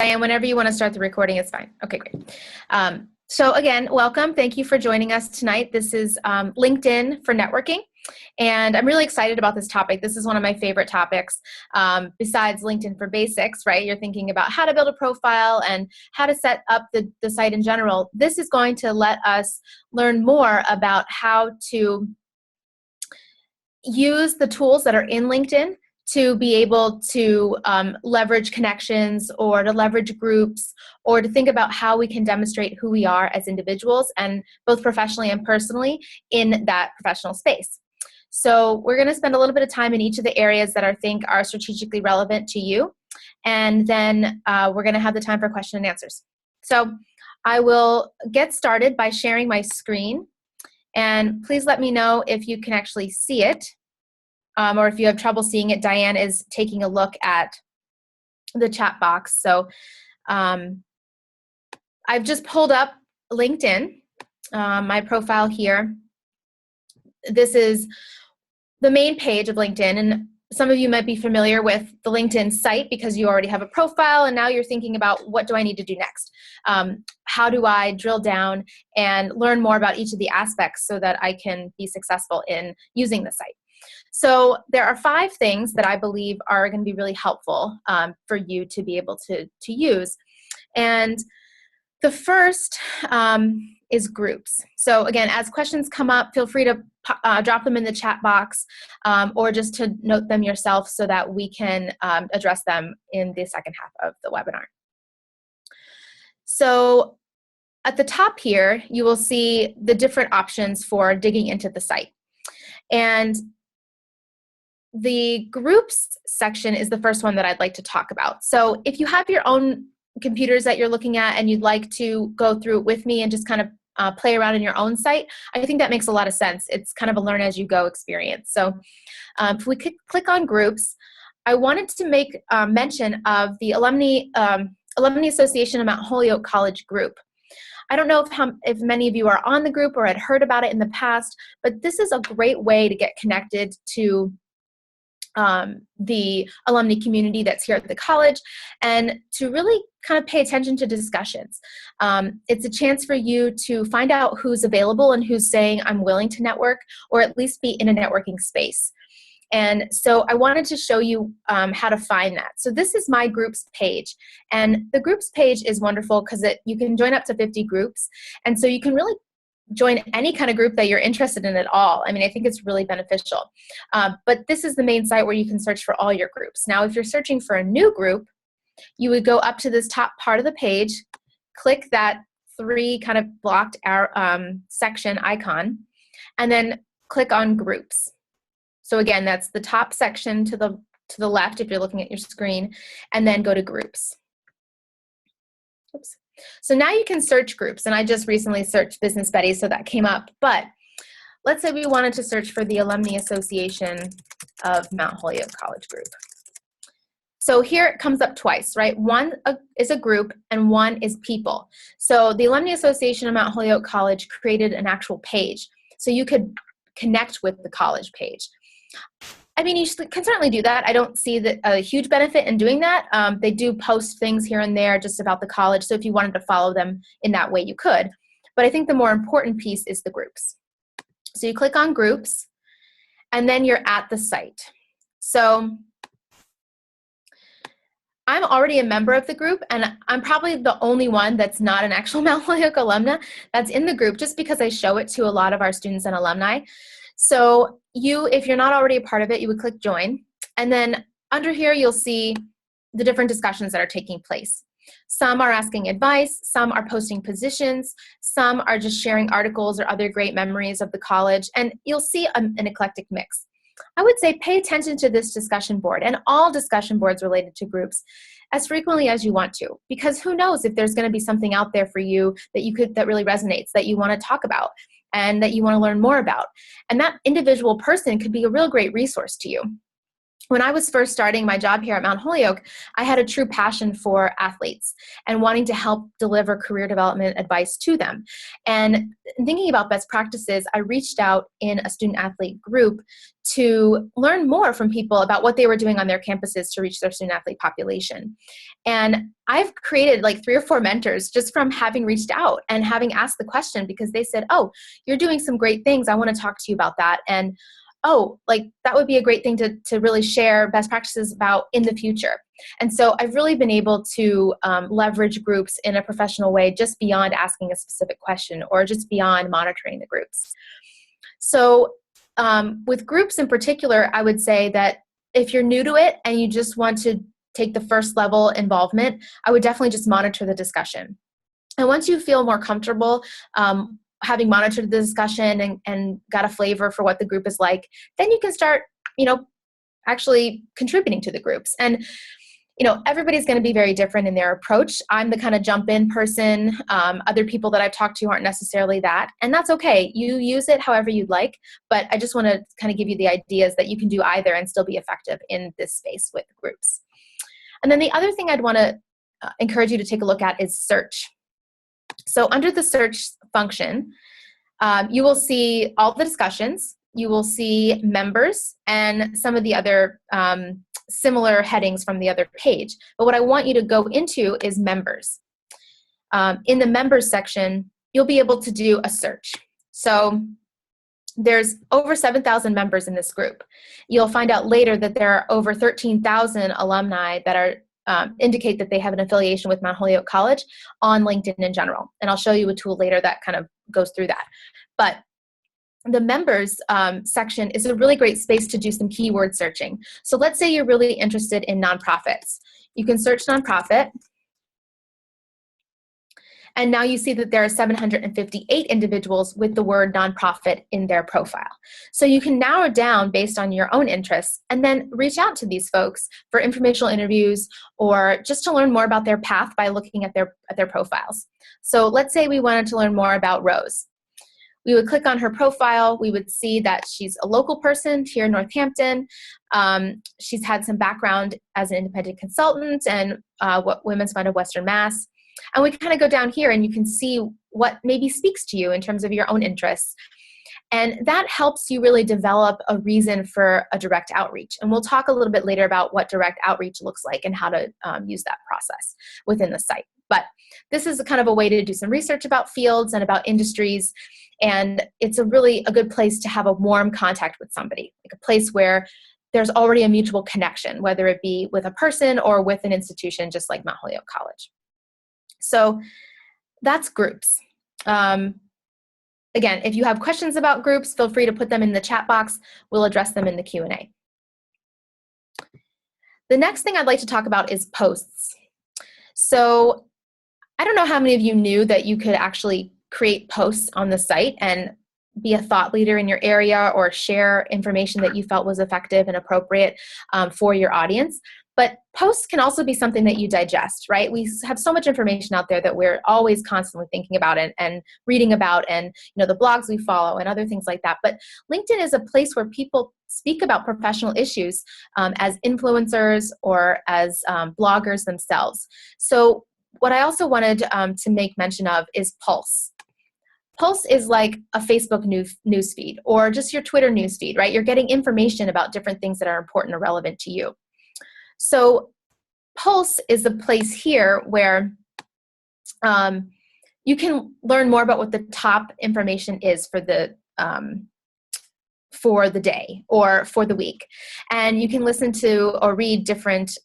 Diane, whenever you want to start the recording, it's fine. Okay, great. So again, welcome. Thank you for joining us tonight. This is LinkedIn for networking, and I'm really excited about this topic. This is one of my favorite topics besides LinkedIn for basics, right? You're thinking about how to build a profile and how to set up the site in general. This is going to let us learn more about how to use the tools that are in LinkedIn to be able to leverage connections or to leverage groups or to think about how we can demonstrate who we are as individuals and both professionally and personally in that professional space. So we're going to spend a little bit of time in each of the areas that I think are strategically relevant to you. And then we're going to have the time for question and answers. So I will get started by sharing my screen. And please let me know if you can actually see it. Or if you have trouble seeing it, Diane is taking a look at the chat box. So I've just pulled up LinkedIn, my profile here. This is the main page of LinkedIn, and some of you might be familiar with the LinkedIn site because you already have a profile, and now you're thinking about what do I need to do next? How do I drill down and learn more about each of the aspects so that I can be successful in using the site? So there are 5 things that I believe are going to be really helpful for you to be able to use. And the first is groups. So again, as questions come up, feel free to drop them in the chat box or just to note them yourself so that we can address them in the second half of the webinar. So at the top here, you will see the different options for digging into the site. And the groups section is the first one that I'd like to talk about. So if you have your own computers that you're looking at and you'd like to go through it with me and just kind of play around in your own site, I think that makes a lot of sense. It's kind of a learn as you go experience. So if we could click on groups, I wanted to make mention of the Alumni Association of Mount Holyoke College group. I don't know if many of you are on the group or had heard about it in the past, but this is a great way to get connected to the alumni community that's here at the college and to really kind of pay attention to discussions. It's a chance for you to find out who's available and who's saying I'm willing to network or at least be in a networking space. And so I wanted to show you how to find that. So this is my groups page, and the groups page is wonderful because you can join up to 50 groups, and so you can really join any kind of group that you're interested in at all. I mean, I think it's really beneficial. But this is the main site where you can search for all your groups. Now, if you're searching for a new group, you would go up to this top part of the page, click that 3 kind of blocked section icon, and then click on groups. So again, that's the top section to the left if you're looking at your screen, and then go to groups. Oops. So now you can search groups, and I just recently searched Business Buddies, so that came up. But let's say we wanted to search for the Alumni Association of Mount Holyoke College group. So here it comes up twice, right? One is a group and one is people. So the Alumni Association of Mount Holyoke College created an actual page, so you could connect with the college page. I mean, you can certainly do that. I don't see a huge benefit in doing that. They do post things here and there just about the college, so if you wanted to follow them in that way, you could. But I think the more important piece is the groups. So you click on groups, and then you're at the site. So I'm already a member of the group, and I'm probably the only one that's not an actual Mount Holyoke alumna that's in the group, just because I show it to a lot of our students and alumni. So if you're not already a part of it, you would click join. And then under here, you'll see the different discussions that are taking place. Some are asking advice, some are posting positions, some are just sharing articles or other great memories of the college, and you'll see an eclectic mix. I would say pay attention to this discussion board and all discussion boards related to groups as frequently as you want to, because who knows if there's going to be something out there for you that really resonates, that you want to talk about and that you want to learn more about. And that individual person could be a real great resource to you. when I was first starting my job here at Mount Holyoke, I had a true passion for athletes and wanting to help deliver career development advice to them. And thinking about best practices, I reached out in a student athlete group to learn more from people about what they were doing on their campuses to reach their student athlete population. And I've created like 3 or 4 mentors just from having reached out and having asked the question, because they said, oh, you're doing some great things. I want to talk to you about that. And oh, like that would be a great thing to really share best practices about in the future. And so I've really been able to leverage groups in a professional way, just beyond asking a specific question or just beyond monitoring the groups. So with groups in particular, I would say that if you're new to it and you just want to take the first level involvement, I would definitely just monitor the discussion. And once you feel more comfortable having monitored the discussion and got a flavor for what the group is like, then you can start, actually contributing to the groups. And, everybody's going to be very different in their approach. I'm the kind of jump in person. Other people that I've talked to aren't necessarily that. And that's okay. You use it however you'd like. But I just want to kind of give you the ideas that you can do either and still be effective in this space with groups. And then the other thing I'd want to encourage you to take a look at is search. So under the search function, you will see all the discussions, you will see members, and some of the other similar headings from the other page. But what I want you to go into is members. In the members section, you'll be able to do a search. So there's over 7,000 members in this group. You'll find out later that there are over 13,000 alumni that are indicate that they have an affiliation with Mount Holyoke College on LinkedIn in general. And I'll show you a tool later that kind of goes through that. But the members section is a really great space to do some keyword searching. So let's say you're really interested in nonprofits. You can search nonprofit. And now you see that there are 758 individuals with the word nonprofit in their profile. So you can narrow down based on your own interests and then reach out to these folks for informational interviews or just to learn more about their path by looking at their profiles. So let's say we wanted to learn more about Rose. We would click on her profile. We would see that she's a local person here in Northampton. She's had some background as an independent consultant and Women's Fund of Western Mass. And we kind of go down here and you can see what maybe speaks to you in terms of your own interests. And that helps you really develop a reason for a direct outreach. And we'll talk a little bit later about what direct outreach looks like and how to use that process within the site. But this is kind of a way to do some research about fields and about industries. And it's a good place to have a warm contact with somebody, like a place where there's already a mutual connection, whether it be with a person or with an institution, just like Mount Holyoke College. So that's groups. Again, if you have questions about groups, feel free to put them in the chat box. We'll address them in the Q&A. The next thing I'd like to talk about is posts. So I don't know how many of you knew that you could actually create posts on the site and be a thought leader in your area or share information that you felt was effective and appropriate for your audience. But posts can also be something that you digest, right? We have so much information out there that we're always constantly thinking about and reading about, and the blogs we follow and other things like that. But LinkedIn is a place where people speak about professional issues as influencers or as bloggers themselves. So what I also wanted to make mention of is Pulse. Pulse is like a Facebook news feed or just your Twitter news feed, right? You're getting information about different things that are important or relevant to you. So Pulse is a place here where you can learn more about what the top information is for the day or for the week. And you can listen to or read different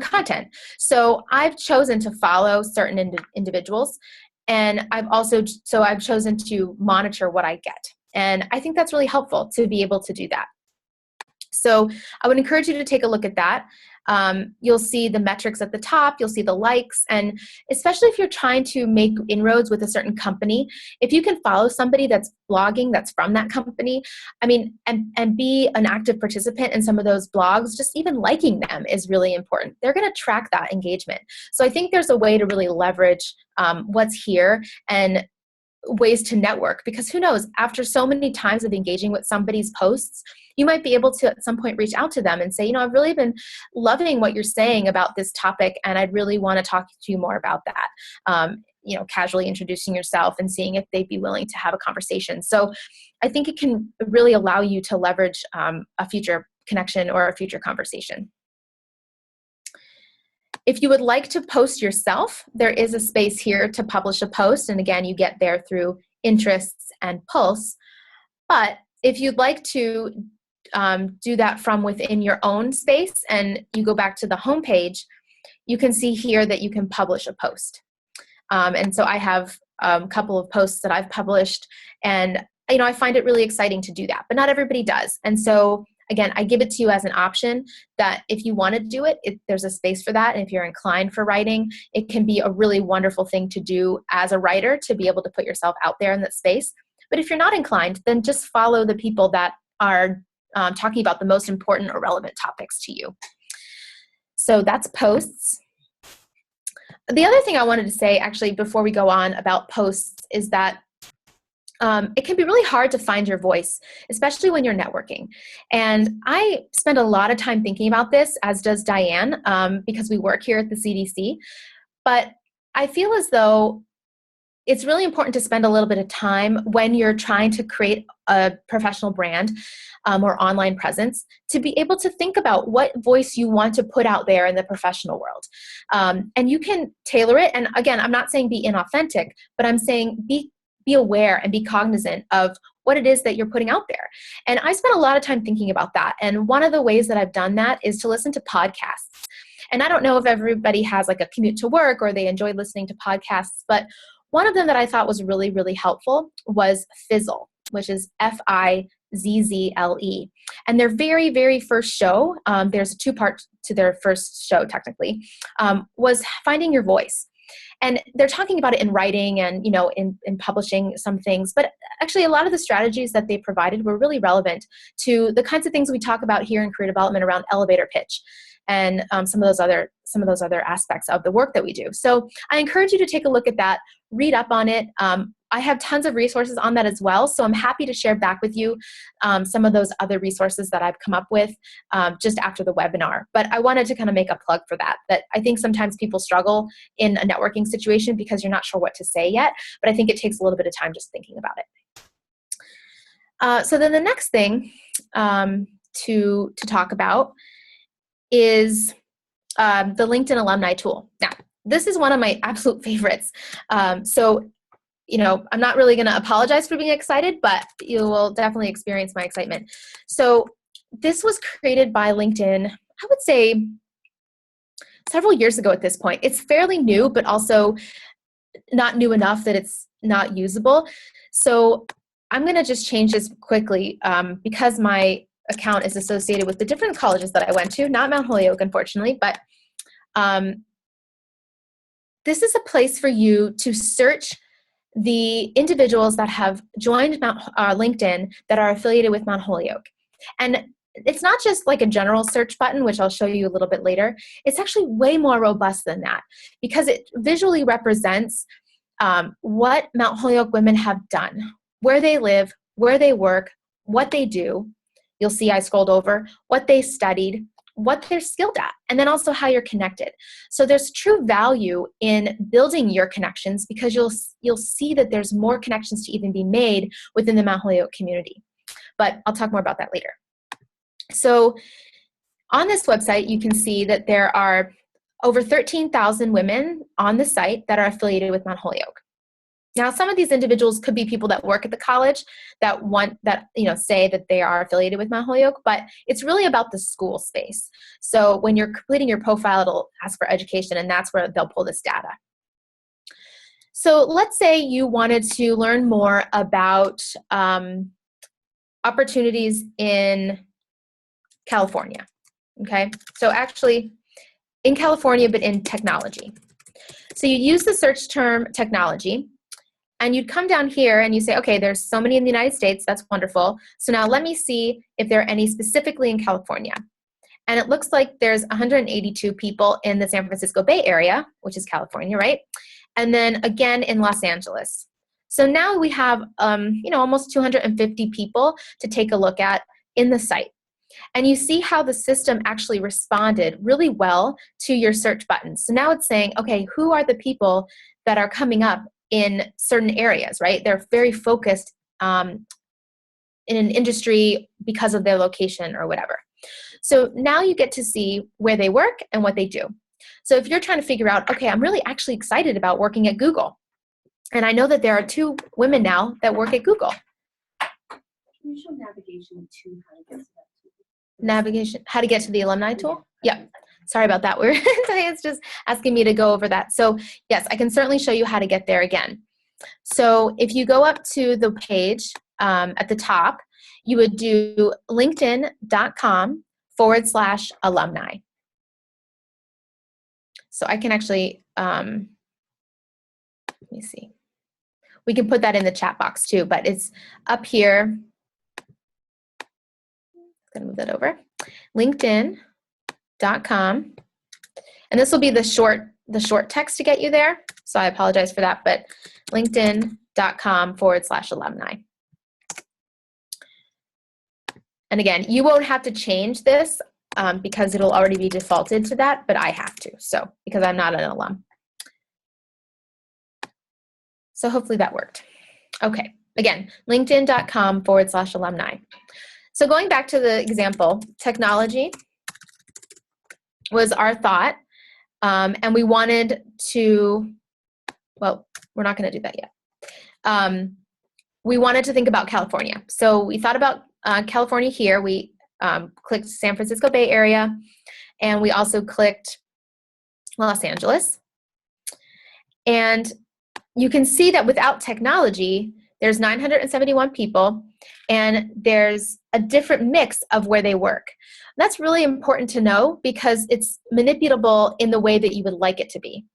content. So I've chosen to follow certain individuals, and I've chosen to monitor what I get. And I think that's really helpful to be able to do that. So I would encourage you to take a look at that. You'll see the metrics at the top, you'll see the likes, and especially if you're trying to make inroads with a certain company, if you can follow somebody that's blogging that's from that company, and be an active participant in some of those blogs, just even liking them is really important. They're going to track that engagement. So I think there's a way to really leverage what's here and ways to network, because who knows, after so many times of engaging with somebody's posts, you might be able to at some point reach out to them and say, you know, I've really been loving what you're saying about this topic, and I'd really want to talk to you more about that. You know, casually introducing yourself and seeing if they'd be willing to have a conversation. So I think it can really allow you to leverage a future connection or a future conversation. If you would like to post yourself, there is a space here to publish a post. And again, you get there through interests and pulse. But if you'd like to do that from within your own space and you go back to the homepage, you can see here that you can publish a post. And so I have a couple of posts that I've published, and you know, I find it really exciting to do that, but not everybody does. And so again, I give it to you as an option that if you want to do it, there's a space for that. And if you're inclined for writing, it can be a really wonderful thing to do as a writer, to be able to put yourself out there in that space. But if you're not inclined, then just follow the people that are talking about the most important or relevant topics to you. So that's posts. The other thing I wanted to say, actually, before we go on about posts, is that it can be really hard to find your voice, especially when you're networking. And I spend a lot of time thinking about this, as does Diane, because we work here at the CDC. But I feel as though it's really important to spend a little bit of time when you're trying to create a professional brand or online presence, to be able to think about what voice you want to put out there in the professional world. And you can tailor it. And again, I'm not saying be inauthentic, but I'm saying be aware and be cognizant of what it is that you're putting out there. And I spent a lot of time thinking about that. And one of the ways that I've done that is to listen to podcasts. And I don't know if everybody has like a commute to work or they enjoy listening to podcasts, but one of them that I thought was really, really helpful was Fizzle, which is Fizzle. And their very, very first show, there's a two-part to their first show technically, was finding your voice. And they're talking about it in writing and, you know, in publishing some things. But actually, a lot of the strategies that they provided were really relevant to the kinds of things we talk about here in career development around elevator pitch and some of those other aspects of the work that we do. So I encourage you to take a look at that, read up on it. I have tons of resources on that as well, so I'm happy to share back with you some of those other resources that I've come up with just after the webinar. But I wanted to kind of make a plug for that I think sometimes people struggle in a networking situation because you're not sure what to say yet, but I think it takes a little bit of time just thinking about it. So then the next thing to talk about is the LinkedIn alumni tool. Now, this is one of my absolute favorites. So, you know, I'm not really going to apologize for being excited, but you will definitely experience my excitement. So this was created by LinkedIn, I would say several years ago at this point. It's fairly new, but also not new enough that it's not usable. So I'm going to just change this quickly because my account is associated with the different colleges that I went to, not Mount Holyoke, unfortunately, but this is a place for you to search the individuals that have joined LinkedIn that are affiliated with Mount Holyoke. And it's not just like a general search button, which I'll show you a little bit later. It's actually way more robust than that because it visually represents what Mount Holyoke women have done, where they live, where they work, what they do. You'll see I scrolled over, what they studied, what they're skilled at, and then also how you're connected. So there's true value in building your connections because you'll see that there's more connections to even be made within the Mount Holyoke community. But I'll talk more about that later. So on this website, you can see that there are over 13,000 women on the site that are affiliated with Mount Holyoke. Now, some of these individuals could be people that work at the college that say that they are affiliated with Mount Holyoke, but it's really about the school space. So when you're completing your profile, it'll ask for education, and that's where they'll pull this data. So let's say you wanted to learn more about opportunities in California, okay? So actually, in California, but in technology. So you use the search term technology, and you'd come down here and you say, okay, there's so many in the United States, that's wonderful. So now let me see if there are any specifically in California. And it looks like there's 182 people in the San Francisco Bay Area, which is California, right? And then again in Los Angeles. So now we have, almost 250 people to take a look at in the site. And you see how the system actually responded really well to your search buttons. So now it's saying, okay, who are the people that are coming up in certain areas, right? They're very focused in an industry because of their location or whatever. So now you get to see where they work and what they do. So if you're trying to figure out, okay, I'm really actually excited about working at Google. And I know that there are 2 women now that work at Google. Can you show navigation to how to get to that tool? Navigation, how to get to the alumni tool? Yeah. Sorry about that. It's just asking me to go over that. So yes, I can certainly show you how to get there again. So if you go up to the page at the top, you would do linkedin.com/alumni. So I can actually, let me see. We can put that in the chat box too, but it's up here. I'm going to move that over. LinkedIn.com. And this will be the short text to get you there. So I apologize for that, but linkedin.com/alumni. And again, you won't have to change this because it'll already be defaulted to that, but I have to, so because I'm not an alum. So hopefully that worked. Okay, again, linkedin.com/alumni. So going back to the example, technology was our thought, and we wanted to, well, we're not going to do that yet. We wanted to think about California. So we thought about California here. We clicked San Francisco Bay Area, and we also clicked Los Angeles. And you can see that without technology, there's 971 people, and there's a different mix of where they work. That's really important to know because it's manipulable in the way that you would like it to be.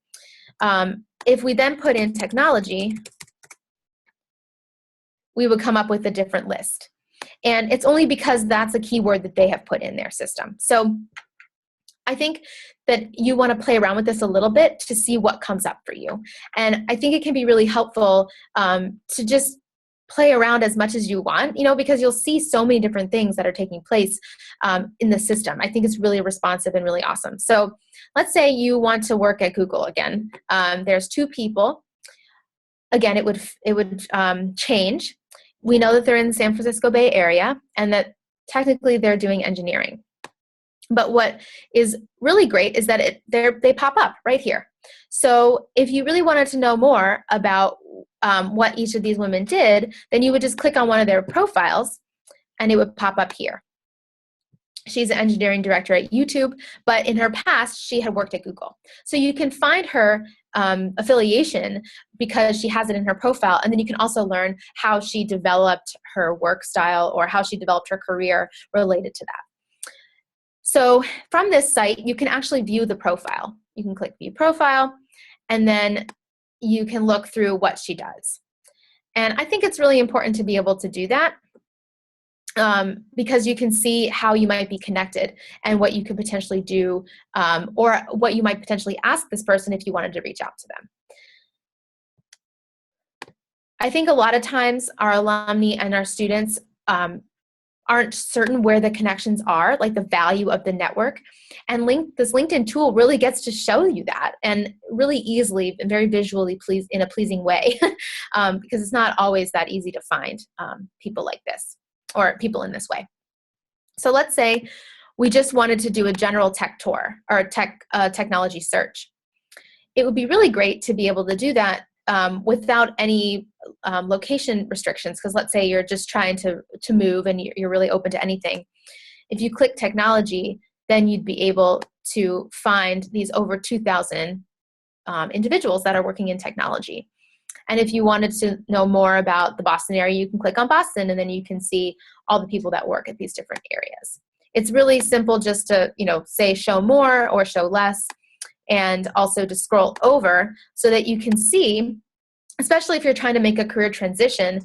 If we then put in technology, we would come up with a different list. And it's only because that's a keyword that they have put in their system. So I think that you want to play around with this a little bit to see what comes up for you. And I think it can be really helpful to just play around as much as you want, because you'll see so many different things that are taking place in the system. I think it's really responsive and really awesome. So let's say you want to work at Google again. There's 2 people. Again, it would change. We know that they're in the San Francisco Bay Area and that technically they're doing engineering. But what is really great is that they pop up right here. So if you really wanted to know more about what each of these women did, then you would just click on one of their profiles and it would pop up here. She's an engineering director at YouTube, but in her past, she had worked at Google. So you can find her affiliation because she has it in her profile, and then you can also learn how she developed her work style or how she developed her career related to that. So from this site, you can actually view the profile. You can click View Profile, and then you can look through what she does. And I think it's really important to be able to do that because you can see how you might be connected and what you could potentially do or what you might potentially ask this person if you wanted to reach out to them. I think a lot of times our alumni and our students aren't certain where the connections are, like the value of the network. And this LinkedIn tool really gets to show you that, and really easily and very visually in a pleasing way, because it's not always that easy to find people like this or people in this way. So let's say we just wanted to do a general tech tour or technology search. It would be really great to be able to do that without any location restrictions, because let's say you're just trying to move and you're really open to anything. If you click technology, then you'd be able to find these over 2,000 individuals that are working in technology. And if you wanted to know more about the Boston area, you can click on Boston, and then you can see all the people that work at these different areas. It's really simple just to, say show more or show less, and also to scroll over so that you can see, especially if you're trying to make a career transition,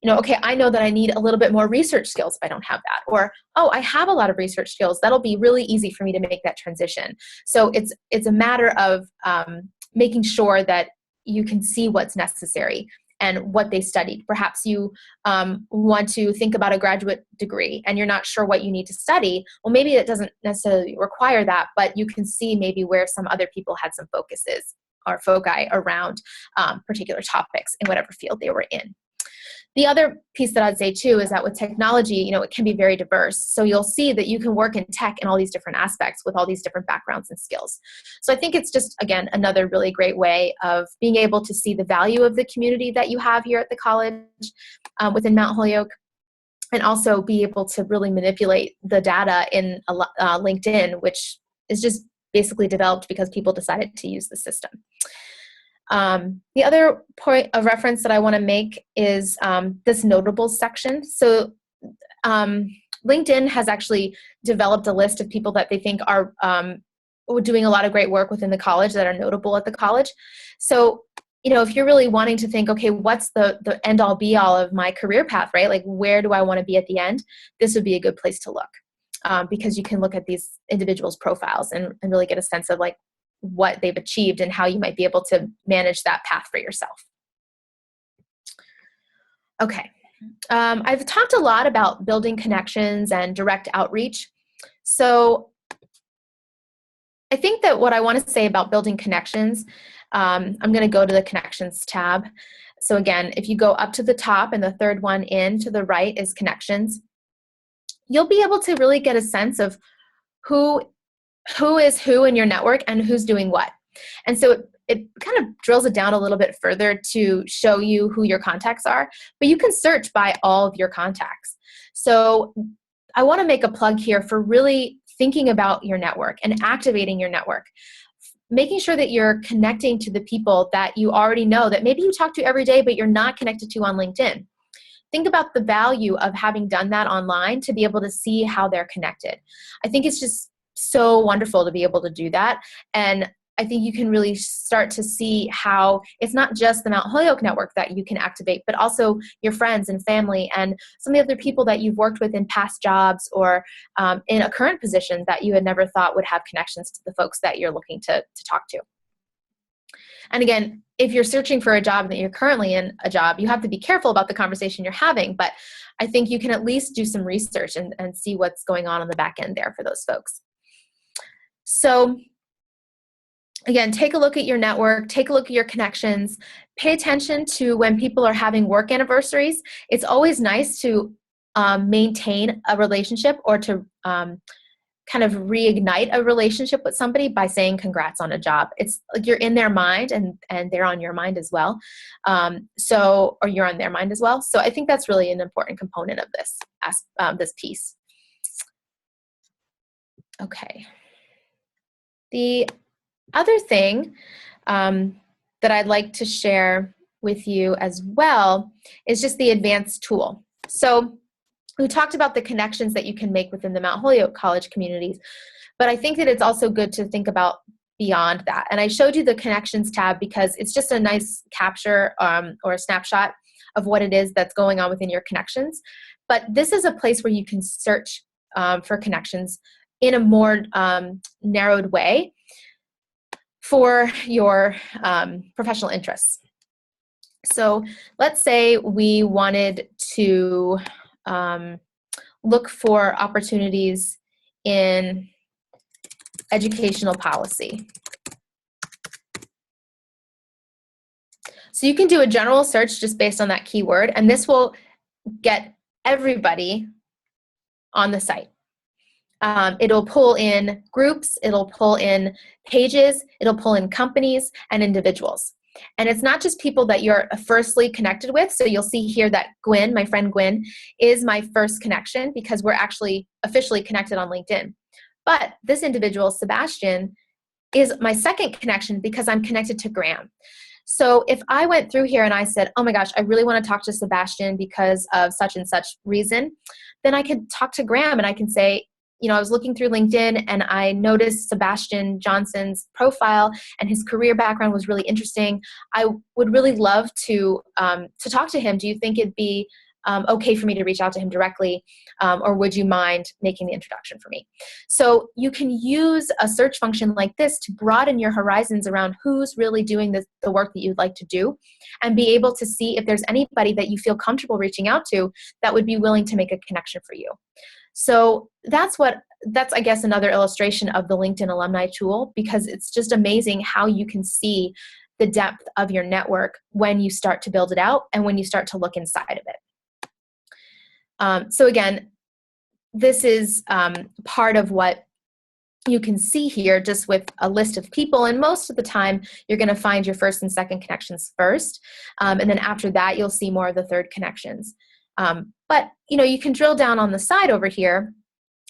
okay, I know that I need a little bit more research skills if I don't have that. Or, oh, I have a lot of research skills. That'll be really easy for me to make that transition. So it's a matter of making sure that you can see what's necessary and what they studied. Perhaps you want to think about a graduate degree and you're not sure what you need to study. Well, maybe it doesn't necessarily require that, but you can see maybe where some other people had some focuses or foci around particular topics in whatever field they were in. The other piece that I'd say too is that with technology, it can be very diverse. So you'll see that you can work in tech in all these different aspects with all these different backgrounds and skills. So I think it's just, again, another really great way of being able to see the value of the community that you have here at the college within Mount Holyoke, and also be able to really manipulate the data in LinkedIn, which is just basically developed because people decided to use the system. The other point of reference that I want to make is this notables section. So LinkedIn has actually developed a list of people that they think are doing a lot of great work within the college that are notable at the college. So, if you're really wanting to think, okay, what's the end all be all of my career path, right? Like, where do I want to be at the end? This would be a good place to look because you can look at these individuals' profiles and really get a sense of like what they've achieved and how you might be able to manage that path for yourself. Okay. I've talked a lot about building connections and direct outreach. So I think that what I want to say about building connections, I'm going to go to the connections tab. So again, if you go up to the top and the third one in to the right is connections, you'll be able to really get a sense of who is who in your network and who's doing what. And so it kind of drills it down a little bit further to show you who your contacts are, but you can search by all of your contacts. So I want to make a plug here for really thinking about your network and activating your network, making sure that you're connecting to the people that you already know that maybe you talk to every day, but you're not connected to on LinkedIn. Think about the value of having done that online to be able to see how they're connected. I think it's just so wonderful to be able to do that. And I think you can really start to see how it's not just the Mount Holyoke network that you can activate, but also your friends and family and some of the other people that you've worked with in past jobs or in a current position that you had never thought would have connections to the folks that you're looking to talk to. And again, if you're searching for a job and that you're currently in a job, you have to be careful about the conversation you're having, but I think you can at least do some research and see what's going on the back end there for those folks. So again, take a look at your network, take a look at your connections, pay attention to when people are having work anniversaries. It's always nice to maintain a relationship or to kind of reignite a relationship with somebody by saying congrats on a job. It's like you're in their mind and they're on your mind as well. Or you're on their mind as well. So I think that's really an important component of this piece. Okay. The other thing that I'd like to share with you as well is just the advanced tool. So we talked about the connections that you can make within the Mount Holyoke College communities, but I think that it's also good to think about beyond that. And I showed you the connections tab because it's just a nice capture or a snapshot of what it is that's going on within your connections. But this is a place where you can search for connections in a more narrowed way for your professional interests. So let's say we wanted to look for opportunities in educational policy. So you can do a general search just based on that keyword, and this will get everybody on the site. It'll pull in groups, it'll pull in pages, it'll pull in companies and individuals. And it's not just people that you're firstly connected with. So you'll see here that Gwen, my friend Gwen, is my first connection because we're actually officially connected on LinkedIn. But this individual, Sebastian, is my second connection because I'm connected to Graham. So if I went through here and I said, oh my gosh, I really want to talk to Sebastian because of such and such reason, then I could talk to Graham and I can say, I was looking through LinkedIn and I noticed Sebastian Johnson's profile and his career background was really interesting. I would really love to talk to him. Do you think it'd be okay for me to reach out to him directly, or would you mind making the introduction for me? So you can use a search function like this to broaden your horizons around who's really doing the work that you'd like to do, and be able to see if there's anybody that you feel comfortable reaching out to that would be willing to make a connection for you. So that's, I guess, another illustration of the LinkedIn alumni tool, because it's just amazing how you can see the depth of your network when you start to build it out and when you start to look inside of it. So again, this is part of what you can see here just with a list of people, and most of the time you're going to find your first and second connections first, and then after that you'll see more of the third connections. But you can drill down on the side over here.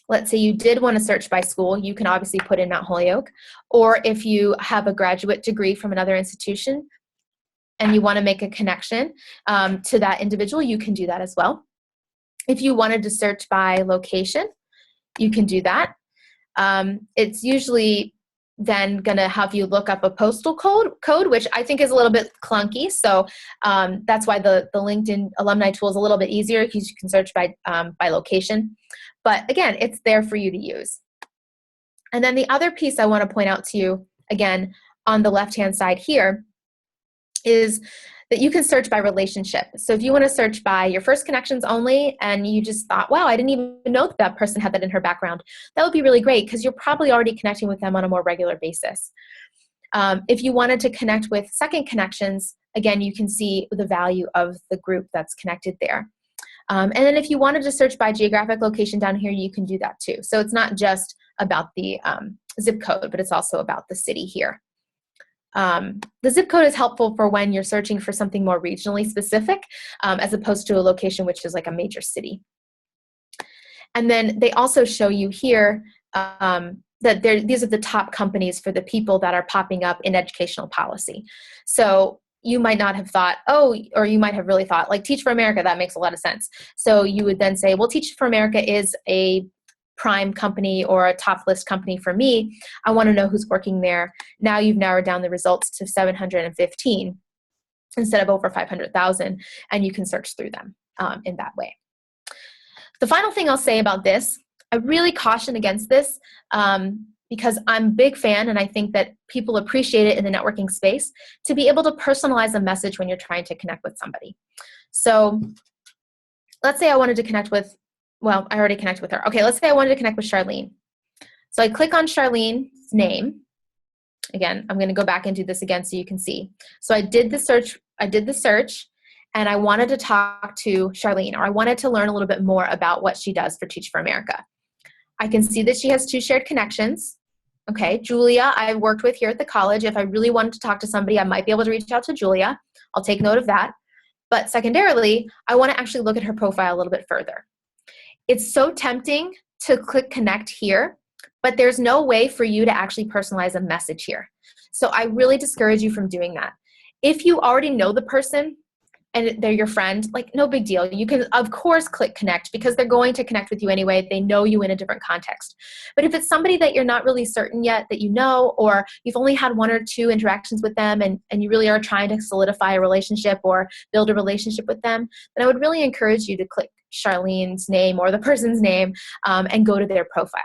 Let's say you did want to search by school, you can obviously put in Mount Holyoke, or if you have a graduate degree from another institution and you want to make a connection to that individual, you can do that as well. If you wanted to search by location, you can do that. It's usually then going to have you look up a postal code, which I think is a little bit clunky. So that's why the LinkedIn alumni tool is a little bit easier, because you can search by location. But again, it's there for you to use. And then the other piece I want to point out to you, again, on the left-hand side here, is that you can search by relationship. So if you want to search by your first connections only, and you just thought, wow, I didn't even know that person had that in her background, that would be really great, because you're probably already connecting with them on a more regular basis. If you wanted to connect with second connections, again, you can see the value of the group that's connected there. And then if you wanted to search by geographic location down here, you can do that too. So it's not just about the zip code, but it's also about the city here. The zip code is helpful for when you're searching for something more regionally specific, as opposed to a location which is like a major city. And then they also show you here that these are the top companies for the people that are popping up in educational policy. So you might not have thought, or you might have really thought, like Teach for America, that makes a lot of sense. So you would then say, well, Teach for America is a prime company or a top list company for me. I want to know who's working there. Now you've narrowed down the results to 715 instead of over 500,000, and you can search through them in that way. The final thing I'll say about this, I really caution against this because I'm a big fan, and I think that people appreciate it in the networking space, to be able to personalize a message when you're trying to connect with somebody. So let's say I wanted to connect with, well, I already connected with her. Okay, let's say I wanted to connect with Charlene. So I click on Charlene's name. Again, I'm going to go back and do this again so you can see. So I did the search, and I wanted to talk to Charlene, or I wanted to learn a little bit more about what she does for Teach for America. I can see that she has 2 shared connections. Okay, Julia, I've worked with here at the college. If I really wanted to talk to somebody, I might be able to reach out to Julia. I'll take note of that. But secondarily, I want to actually look at her profile a little bit further. It's so tempting to click connect here, but there's no way for you to actually personalize a message here. So I really discourage you from doing that. If you already know the person and they're your friend, like, no big deal. You can, of course, click connect, because they're going to connect with you anyway. They know you in a different context. But if it's somebody that you're not really certain yet that you know, or you've only had 1 or 2 interactions with them, and you really are trying to solidify a relationship or build a relationship with them, then I would really encourage you to click Charlene's name or the person's name and go to their profile.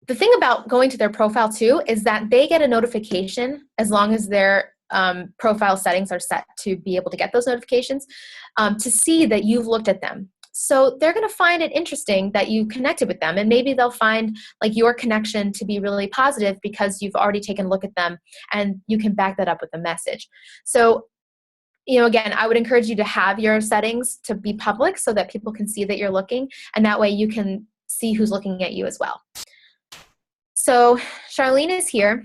The thing about going to their profile too is that they get a notification, as long as their profile settings are set to be able to get those notifications, to see that you've looked at them. So they're going to find it interesting that you connected with them, and maybe they'll find like your connection to be really positive because you've already taken a look at them and you can back that up with a message. So, again, I would encourage you to have your settings to be public so that people can see that you're looking, and that way you can see who's looking at you as well. So Charlene is here.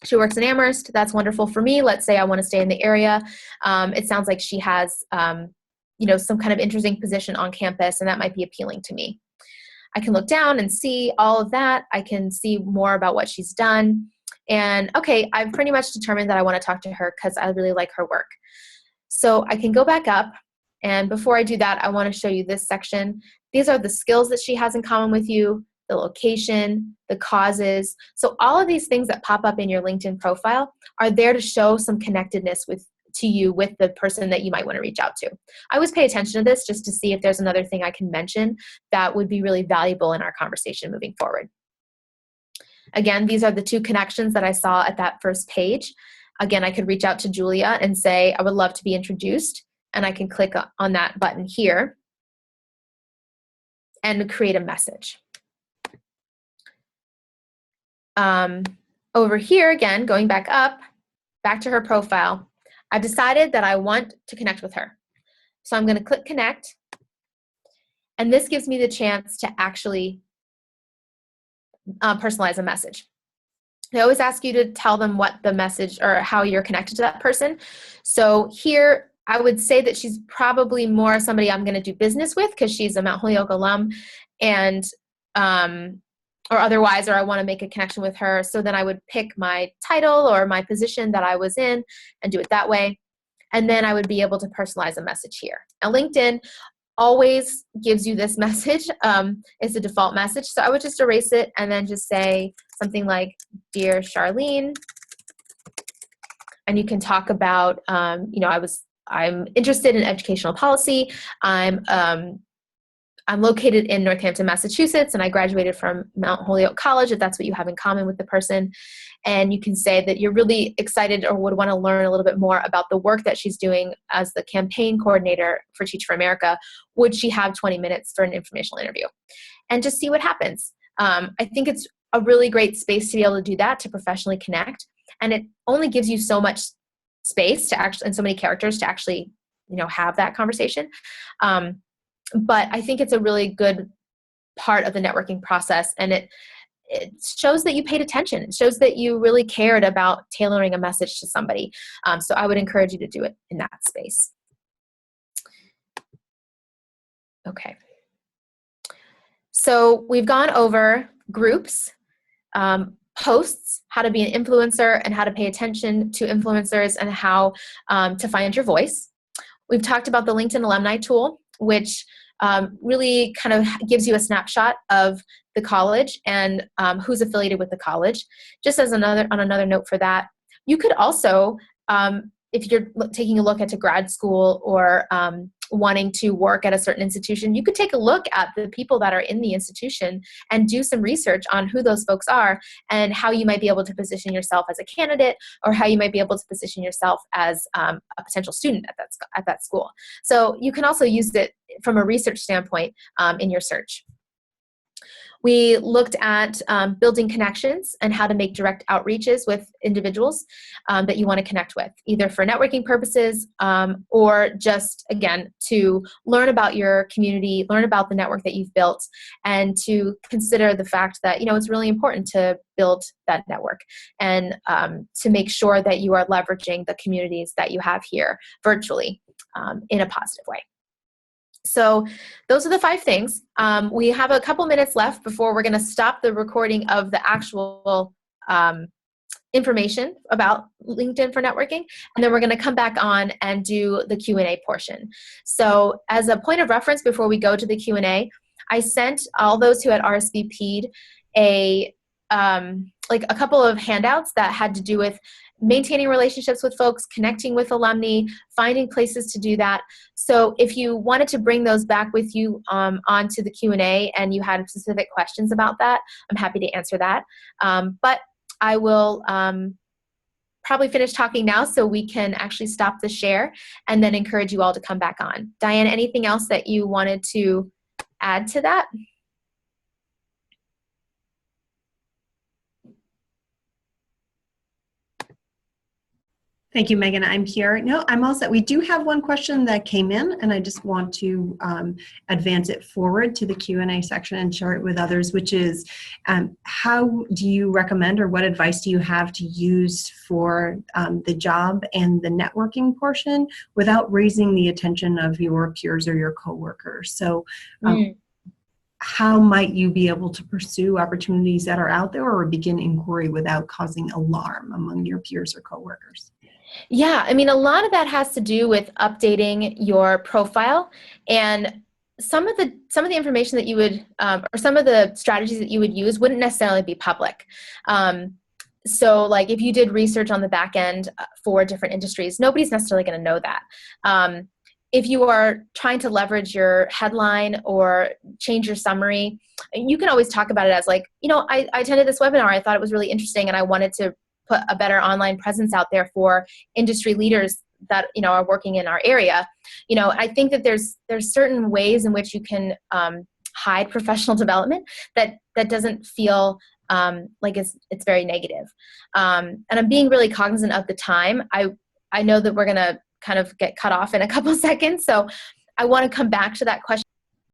She works in Amherst. That's wonderful for me. Let's say I want to stay in the area. It sounds like she has, some kind of interesting position on campus, and that might be appealing to me. I can look down and see all of that. I can see more about what she's done. And okay, I've pretty much determined that I want to talk to her because I really like her work. So I can go back up. And before I do that, I want to show you this section. These are the skills that she has in common with you, the location, the causes. So all of these things that pop up in your LinkedIn profile are there to show some connectedness to you with the person that you might want to reach out to. I always pay attention to this just to see if there's another thing I can mention that would be really valuable in our conversation moving forward. Again, these are the 2 connections that I saw at that first page. Again, I could reach out to Julia and say, I would love to be introduced, and I can click on that button here and create a message. Over here, again, going back to her profile, I've decided that I want to connect with her. So I'm going to click connect, and this gives me the chance to actually personalize a message. They always ask you to tell them what the message or how you're connected to that person. So here, I would say that she's probably more somebody I'm going to do business with because she's a Mount Holyoke alum, and or I want to make a connection with her. So then I would pick my title or my position that I was in and do it that way. And then I would be able to personalize a message here. Now, LinkedIn always gives you this message. It's a default message. So I would just erase it and then just say something like, Dear Charlene. And you can talk about, I'm interested in educational policy. I'm located in Northampton, Massachusetts, and I graduated from Mount Holyoke College, if that's what you have in common with the person. And you can say that you're really excited or would want to learn a little bit more about the work that she's doing as the campaign coordinator for Teach for America. Would she have 20 minutes for an informational interview? And just see what happens. I think it's a really great space to be able to do that, to professionally connect. And it only gives you so much space to actually, and so many characters to actually, have that conversation. But I think it's a really good part of the networking process, and it shows that you paid attention. It shows that you really cared about tailoring a message to somebody. So I would encourage you to do it in that space. Okay. So we've gone over groups, posts, how to be an influencer, and how to pay attention to influencers, and how to find your voice. We've talked about the LinkedIn alumni tool, which really kind of gives you a snapshot of the college and who's affiliated with the college. Just as on another note for that, you could also, if you're taking a look at a grad school or wanting to work at a certain institution, you could take a look at the people that are in the institution and do some research on who those folks are and how you might be able to position yourself as a candidate, or how you might be able to position yourself as a potential student at that school. So you can also use it from a research standpoint in your search. We looked at building connections and how to make direct outreaches with individuals that you want to connect with, either for networking purposes or just, again, to learn about your community, learn about the network that you've built, and to consider the fact that, it's really important to build that network and to make sure that you are leveraging the communities that you have here virtually in a positive way. So those are the 5 things. We have a couple minutes left before we're going to stop the recording of the actual information about LinkedIn for networking, and then we're going to come back on and do the Q&A portion. So as a point of reference before we go to the Q&A, I sent all those who had RSVP'd a couple of handouts that had to do with maintaining relationships with folks, connecting with alumni, finding places to do that. So if you wanted to bring those back with you onto the Q&A and you had specific questions about that, I'm happy to answer that. But I will probably finish talking now so we can actually stop the share and then encourage you all to come back on. Diane, anything else that you wanted to add to that? Thank you, Megan. I'm here. No, I'm all set. We do have one question that came in, and I just want to advance it forward to the Q&A section and share it with others, which is how do you recommend, or what advice do you have to use for the job and the networking portion without raising the attention of your peers or your coworkers? So how might you be able to pursue opportunities that are out there or begin inquiry without causing alarm among your peers or coworkers? Yeah, I mean, a lot of that has to do with updating your profile, and some of the information that you would, or some of the strategies that you would use wouldn't necessarily be public. So like if you did research on the back end for different industries, nobody's necessarily going to know that. If you are trying to leverage your headline or change your summary, you can always talk about it as like, I attended this webinar. I thought it was really interesting and I wanted to put a better online presence out there for industry leaders that, are working in our area. I think that there's certain ways in which you can hide professional development that doesn't feel like it's very negative. And I'm being really cognizant of the time. I know that we're going to kind of get cut off in a couple seconds. So I want to come back to that question